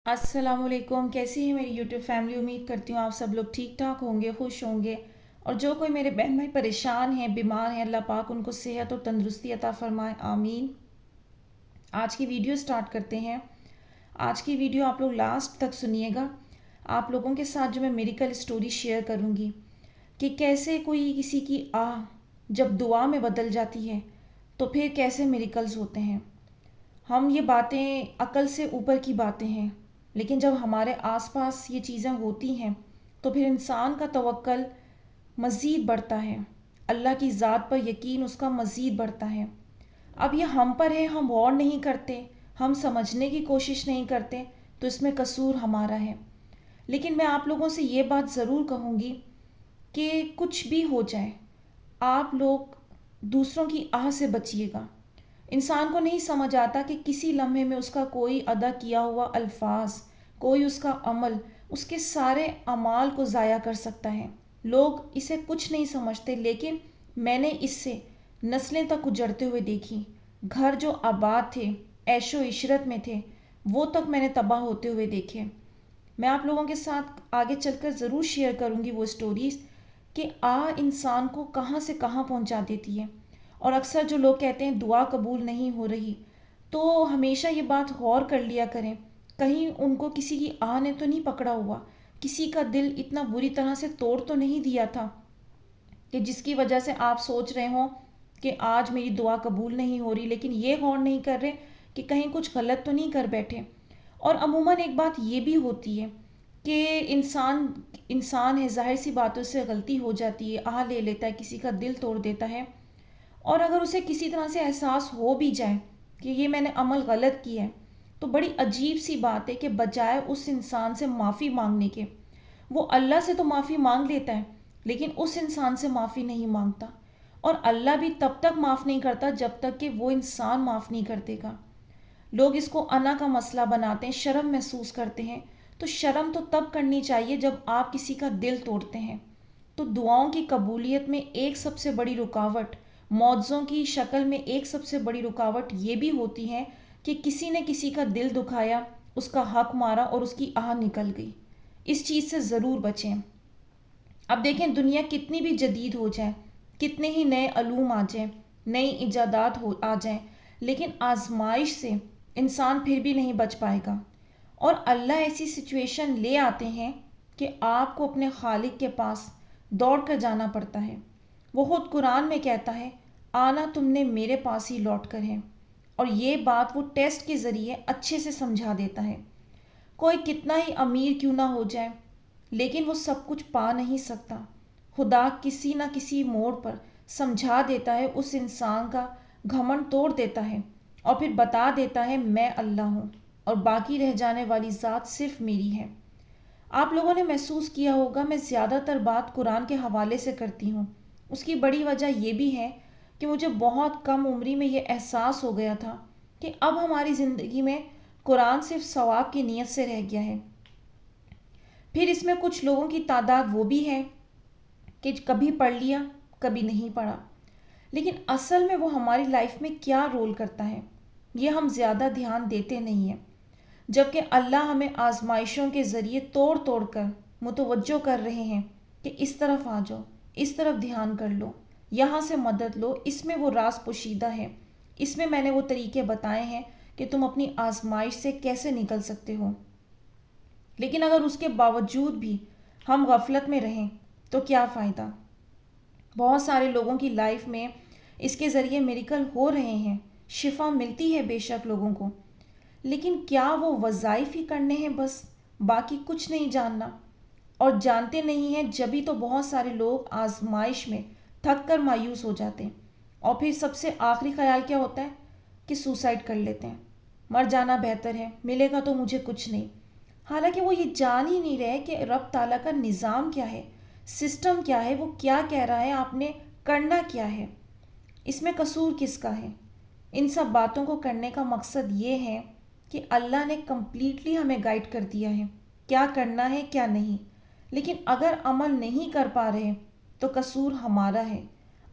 السلام علیکم، کیسی ہیں میری یوٹیوب فیملی؟ امید کرتی ہوں آپ سب لوگ ٹھیک ٹھاک ہوں گے، خوش ہوں گے۔ اور جو کوئی میرے بہن بھائی پریشان ہیں، بیمار ہیں، اللہ پاک ان کو صحت اور تندرستی عطا فرمائے، آمین۔ آج کی ویڈیو سٹارٹ کرتے ہیں۔ آج کی ویڈیو آپ لوگ لاسٹ تک سنیے گا۔ آپ لوگوں کے ساتھ جو میں میریکل سٹوری شیئر کروں گی کہ کیسے کوئی کسی کی آہ جب دعا میں بدل جاتی ہے تو پھر کیسے میریکلز ہوتے ہیں۔ ہم یہ باتیں عقل سے اوپر کی باتیں ہیں، لیکن جب ہمارے آس پاس یہ چیزیں ہوتی ہیں تو پھر انسان کا توکل مزید بڑھتا ہے، اللہ کی ذات پر یقین اس کا مزید بڑھتا ہے۔ اب یہ ہم پر ہے، ہم غور نہیں کرتے، ہم سمجھنے کی کوشش نہیں کرتے، تو اس میں قصور ہمارا ہے۔ لیکن میں آپ لوگوں سے یہ بات ضرور کہوں گی کہ کچھ بھی ہو جائے، آپ لوگ دوسروں کی آہ سے بچیے گا۔ انسان کو نہیں سمجھ آتا کہ کسی لمحے میں اس کا کوئی ادا کیا ہوا الفاظ، کوئی اس کا عمل، اس کے سارے اعمال کو ضائع کر سکتا ہے۔ لوگ اسے کچھ نہیں سمجھتے، لیکن میں نے اس سے نسلیں تک اجڑتے ہوئے دیکھی۔ گھر جو آباد تھے، عیش و عشرت میں تھے، وہ تک میں نے تباہ ہوتے ہوئے دیکھے۔ میں آپ لوگوں کے ساتھ آگے چل کر ضرور شیئر کروں گی وہ سٹوریز کہ انسان کو کہاں سے کہاں پہنچا دیتی ہے۔ اور اکثر جو لوگ کہتے ہیں دعا قبول نہیں ہو رہی، تو ہمیشہ یہ بات غور کر لیا کریں، کہیں ان کو کسی کی آہ نے تو نہیں پکڑا ہوا، کسی کا دل اتنا بری طرح سے توڑ تو نہیں دیا تھا کہ جس کی وجہ سے آپ سوچ رہے ہوں کہ آج میری دعا قبول نہیں ہو رہی، لیکن یہ غور نہیں کر رہے کہ کہیں کچھ غلط تو نہیں کر بیٹھے۔ اور عموماً ایک بات یہ بھی ہوتی ہے کہ انسان ہے، ظاہر سی باتوں سے غلطی ہو جاتی ہے، آہ لے لیتا ہے، کسی کا دل توڑ دیتا ہے، اور اگر اسے کسی طرح سے احساس ہو بھی جائے کہ یہ میں نے عمل غلط کیا ہے، تو بڑی عجیب سی بات ہے کہ بجائے اس انسان سے معافی مانگنے کے، وہ اللہ سے تو معافی مانگ لیتا ہے لیکن اس انسان سے معافی نہیں مانگتا، اور اللہ بھی تب تک معاف نہیں کرتا جب تک کہ وہ انسان معاف نہیں کر دے گا۔ لوگ اس کو انا کا مسئلہ بناتے ہیں، شرم محسوس کرتے ہیں، تو شرم تو تب کرنی چاہیے جب آپ کسی کا دل توڑتے ہیں۔ تو دعاؤں کی قبولیت میں ایک سب سے بڑی رکاوٹ، معجزوں کی شکل میں ایک سب سے بڑی رکاوٹ یہ بھی ہوتی ہے کہ کسی نے کسی کا دل دکھایا، اس کا حق مارا اور اس کی آہ نکل گئی۔ اس چیز سے ضرور بچیں۔ اب دیکھیں، دنیا کتنی بھی جدید ہو جائے، کتنے ہی نئے علوم آ جائیں، نئی ایجادات آ جائیں، لیکن آزمائش سے انسان پھر بھی نہیں بچ پائے گا۔ اور اللہ ایسی سچویشن لے آتے ہیں کہ آپ کو اپنے خالق کے پاس دوڑ کر جانا پڑتا ہے۔ وہ خود قرآن میں کہتا ہے، آنا تم نے میرے پاس ہی لوٹ کر ہے، اور یہ بات وہ ٹیسٹ کے ذریعے اچھے سے سمجھا دیتا ہے۔ کوئی کتنا ہی امیر کیوں نہ ہو جائے، لیکن وہ سب کچھ پا نہیں سکتا۔ خدا کسی نہ کسی موڑ پر سمجھا دیتا ہے، اس انسان کا گھمنڈ توڑ دیتا ہے، اور پھر بتا دیتا ہے میں اللہ ہوں اور باقی رہ جانے والی ذات صرف میری ہے۔ آپ لوگوں نے محسوس کیا ہوگا میں زیادہ تر بات قرآن کے حوالے سے کرتی ہوں۔ اس کی بڑی وجہ یہ بھی ہے کہ مجھے بہت کم عمری میں یہ احساس ہو گیا تھا کہ اب ہماری زندگی میں قرآن صرف ثواب کی نیت سے رہ گیا ہے۔ پھر اس میں کچھ لوگوں کی تعداد وہ بھی ہے کہ کبھی پڑھ لیا، کبھی نہیں پڑھا، لیکن اصل میں وہ ہماری لائف میں کیا رول کرتا ہے یہ ہم زیادہ دھیان دیتے نہیں ہیں، جبکہ اللہ ہمیں آزمائشوں کے ذریعے توڑ توڑ کر متوجہ کر رہے ہیں کہ اس طرف آ جاؤ، اس طرف دھیان کر لو، یہاں سے مدد لو۔ اس میں وہ راز پوشیدہ ہے، اس میں نے وہ طریقے بتائے ہیں کہ تم اپنی آزمائش سے کیسے نکل سکتے ہو۔ لیکن اگر اس کے باوجود بھی ہم غفلت میں رہیں تو کیا فائدہ؟ بہت سارے لوگوں کی لائف میں اس کے ذریعے میریکل ہو رہے ہیں، شفا ملتی ہے بے شک لوگوں کو، لیکن کیا وہ وظائف ہی کرنے ہیں بس، باقی کچھ نہیں جاننا؟ اور جانتے نہیں ہیں جبھی تو بہت سارے لوگ آزمائش میں تھک کر مایوس ہو جاتے ہیں، اور پھر سب سے آخری خیال کیا ہوتا ہے کہ سوسائڈ کر لیتے ہیں، مر جانا بہتر ہے، ملے گا تو مجھے کچھ نہیں۔ حالانکہ وہ یہ جان ہی نہیں رہے کہ رب تعالیٰ کا نظام کیا ہے، سسٹم کیا ہے، وہ کیا کہہ رہا ہے، آپ نے کرنا کیا ہے، اس میں قصور کس کا ہے۔ ان سب باتوں کو کرنے کا مقصد یہ ہے کہ اللہ نے کمپلیٹلی ہمیں گائیڈ کر دیا ہے کیا کرنا ہے کیا نہیں، لیکن اگر عمل نہیں کر پا رہے تو قصور ہمارا ہے۔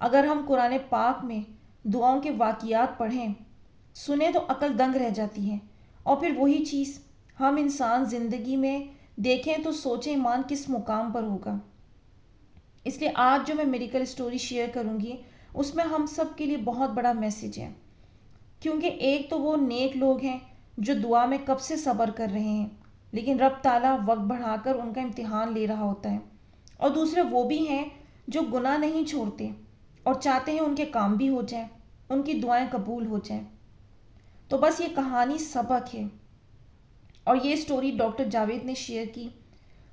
اگر ہم قرآن پاک میں دعاؤں کے واقعات پڑھیں، سنیں تو عقل دنگ رہ جاتی ہے، اور پھر وہی چیز ہم انسان زندگی میں دیکھیں تو سوچیں ایمان کس مقام پر ہوگا. اس لیے آج جو میں میڈیکل اسٹوری شیئر کروں گی اس میں ہم سب کے لیے بہت بڑا میسیج ہے. کیونکہ ایک تو وہ نیک لوگ ہیں جو دعا میں کب سے صبر کر رہے ہیں لیکن رب تعالیٰ وقت بڑھا کر ان کا امتحان لے رہا ہوتا ہے. اور دوسرے وہ بھی ہیں جو گناہ نہیں چھوڑتے اور چاہتے ہیں ان کے کام بھی ہو جائیں, ان کی دعائیں قبول ہو جائیں. تو بس یہ کہانی سبق ہے. اور یہ اسٹوری ڈاکٹر جاوید نے شیئر کی.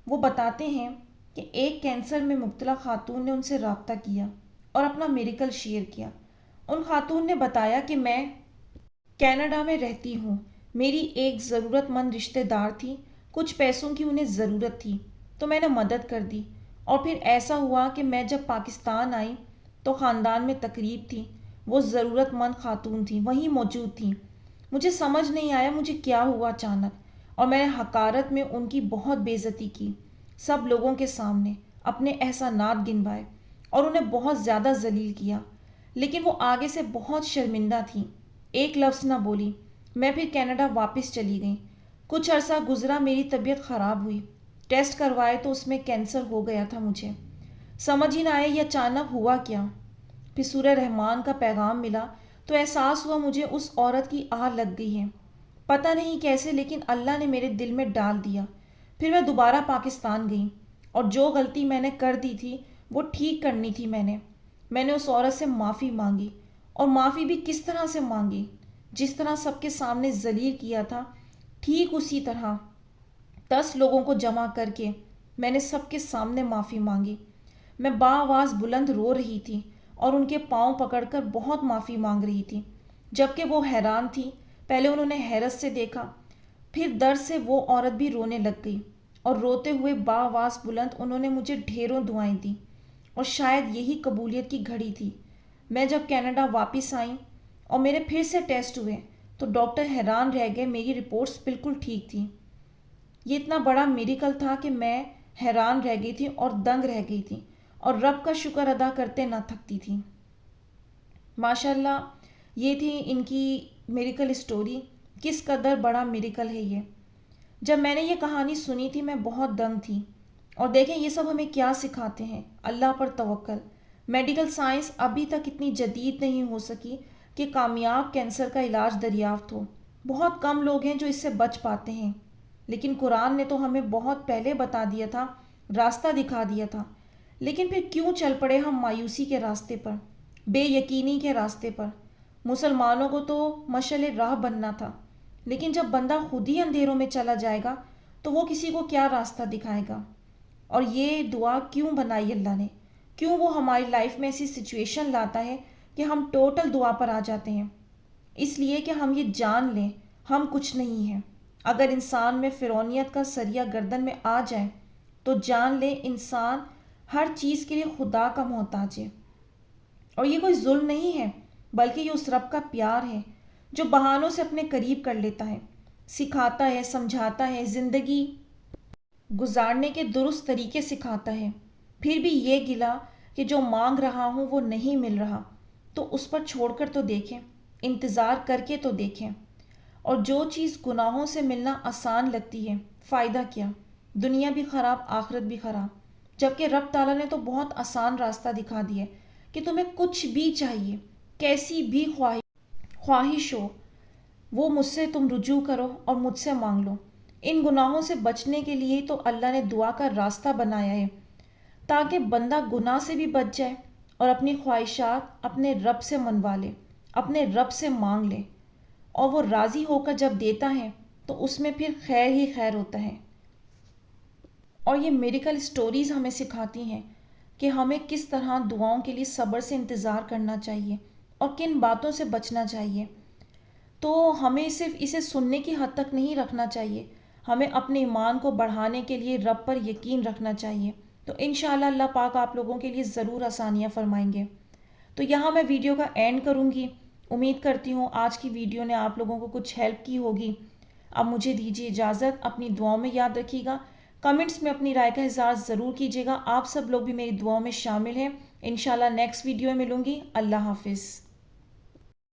وہ بتاتے ہیں کہ ایک کینسر میں مبتلا خاتون نے ان سے رابطہ کیا اور اپنا میریکل شیئر کیا. ان خاتون نے بتایا کہ میں کینیڈا میں رہتی ہوں. میری ایک ضرورت مند رشتہ دار تھی, کچھ پیسوں کی انہیں ضرورت تھی تو میں نے مدد کر دی. اور پھر ایسا ہوا کہ میں جب پاکستان آئی تو خاندان میں تقریب تھی. وہ ضرورت مند خاتون تھی, وہیں موجود تھیں. مجھے سمجھ نہیں آیا مجھے کیا ہوا اچانک, اور میں نے حقارت میں ان کی بہت بے عزتی کی. سب لوگوں کے سامنے اپنے احسانات گنوائے اور انہیں بہت زیادہ ذلیل کیا. لیکن وہ آگے سے بہت شرمندہ تھیں, ایک لفظ نہ بولی. میں پھر کینیڈا واپس چلی گئی. کچھ عرصہ گزرا, میری طبیعت خراب ہوئی. ٹیسٹ کروائے تو اس میں کینسر ہو گیا تھا. مجھے سمجھ ہی نہ آیا یہ اچانک ہوا کیا. پھر سورہ رحمان کا پیغام ملا تو احساس ہوا مجھے اس عورت کی آہ لگ گئی ہے. پتہ نہیں کیسے لیکن اللہ نے میرے دل میں ڈال دیا. پھر میں دوبارہ پاکستان گئی اور جو غلطی میں نے کر دی تھی وہ ٹھیک کرنی تھی. میں نے اس عورت سے معافی مانگی, اور معافی بھی کس طرح سے مانگی, جس طرح سب کے سامنے ذلیل کیا تھا ٹھیک اسی طرح 10 لوگوں کو جمع کر کے میں نے سب کے سامنے معافی مانگی. میں بآواز بلند رو رہی تھی اور ان کے پاؤں پکڑ کر بہت معافی مانگ رہی تھی, جبکہ وہ حیران تھی. پہلے انہوں نے حیرت سے دیکھا, پھر درد سے وہ عورت بھی رونے لگ گئی, اور روتے ہوئے بآواز بلند انہوں نے مجھے ڈھیروں دعائیں دیں. اور شاید یہی قبولیت کی گھڑی تھی. میں جب کینیڈا واپس آئی اور میرے پھر سے ٹیسٹ ہوئے تو ڈاکٹر حیران رہ گئے. میری رپورٹس بالکل ٹھیک تھیں. یہ اتنا بڑا میریکل تھا کہ میں حیران رہ گئی تھی اور دنگ رہ گئی تھی, اور رب کا شکر ادا کرتے نہ تھکتی تھی. ماشاءاللہ یہ تھی ان کی میریکل اسٹوری. کس قدر بڑا میریکل ہے یہ. جب میں نے یہ کہانی سنی تھی میں بہت دنگ تھی. اور دیکھیں یہ سب ہمیں کیا سکھاتے ہیں, اللہ پر توکل. میڈیکل سائنس ابھی تک اتنی جدید نہیں ہو سکی کہ کامیاب کینسر کا علاج دریافت ہو. بہت کم لوگ ہیں جو اس سے بچ پاتے ہیں, لیکن قرآن نے تو ہمیں بہت پہلے بتا دیا تھا, راستہ دکھا دیا تھا. لیکن پھر کیوں چل پڑے ہم مایوسی کے راستے پر, بے یقینی کے راستے پر. مسلمانوں کو تو مشعل راہ بننا تھا, لیکن جب بندہ خود ہی اندھیروں میں چلا جائے گا تو وہ کسی کو کیا راستہ دکھائے گا. اور یہ دعا کیوں بنائی اللہ نے, کیوں وہ ہماری لائف میں ایسی سچویشن لاتا ہے کہ ہم ٹوٹل دعا پر آ جاتے ہیں. اس لیے کہ ہم یہ جان لیں ہم کچھ نہیں ہیں. اگر انسان میں فرعونیت کا سریہ گردن میں آ جائے تو جان لے انسان ہر چیز کے لیے خدا کا محتاج ہے. اور یہ کوئی ظلم نہیں ہے, بلکہ یہ اس رب کا پیار ہے جو بہانوں سے اپنے قریب کر لیتا ہے, سکھاتا ہے, سمجھاتا ہے, زندگی گزارنے کے درست طریقے سکھاتا ہے. پھر بھی یہ گلا کہ جو مانگ رہا ہوں وہ نہیں مل رہا, تو اس پر چھوڑ کر تو دیکھیں, انتظار کر کے تو دیکھیں. اور جو چیز گناہوں سے ملنا آسان لگتی ہے فائدہ کیا, دنیا بھی خراب آخرت بھی خراب. جبکہ رب تعالیٰ نے تو بہت آسان راستہ دکھا دیا کہ تمہیں کچھ بھی چاہیے, کیسی بھی خواہش ہو, وہ مجھ سے تم رجوع کرو اور مجھ سے مانگ لو. ان گناہوں سے بچنے کے لیے تو اللہ نے دعا کا راستہ بنایا ہے, تاکہ بندہ گناہ سے بھی بچ جائے اور اپنی خواہشات اپنے رب سے منوا لے, اپنے رب سے مانگ لے. اور وہ راضی ہو کر جب دیتا ہے تو اس میں پھر خیر ہی خیر ہوتا ہے. اور یہ میریکل اسٹوریز ہمیں سکھاتی ہیں کہ ہمیں کس طرح دعاؤں کے لیے صبر سے انتظار کرنا چاہیے اور کن باتوں سے بچنا چاہیے. تو ہمیں صرف اسے سننے کی حد تک نہیں رکھنا چاہیے, ہمیں اپنے ایمان کو بڑھانے کے لیے رب پر یقین رکھنا چاہیے. تو انشاءاللہ اللہ پاک آپ لوگوں کے لیے ضرور آسانیاں فرمائیں گے. تو یہاں میں ویڈیو کا اینڈ کروں گی. امید کرتی ہوں آج کی ویڈیو نے آپ لوگوں کو کچھ ہیلپ کی ہوگی. اب مجھے دیجیے اجازت, اپنی دعاؤں میں یاد رکھیے گا, کمنٹس میں اپنی رائے کا اظہار ضرور کیجیے گا. آپ سب لوگ بھی میری دعاؤں میں شامل ہیں. انشاءاللہ نیکسٹ ویڈیو میں ملوں گی. اللہ حافظ.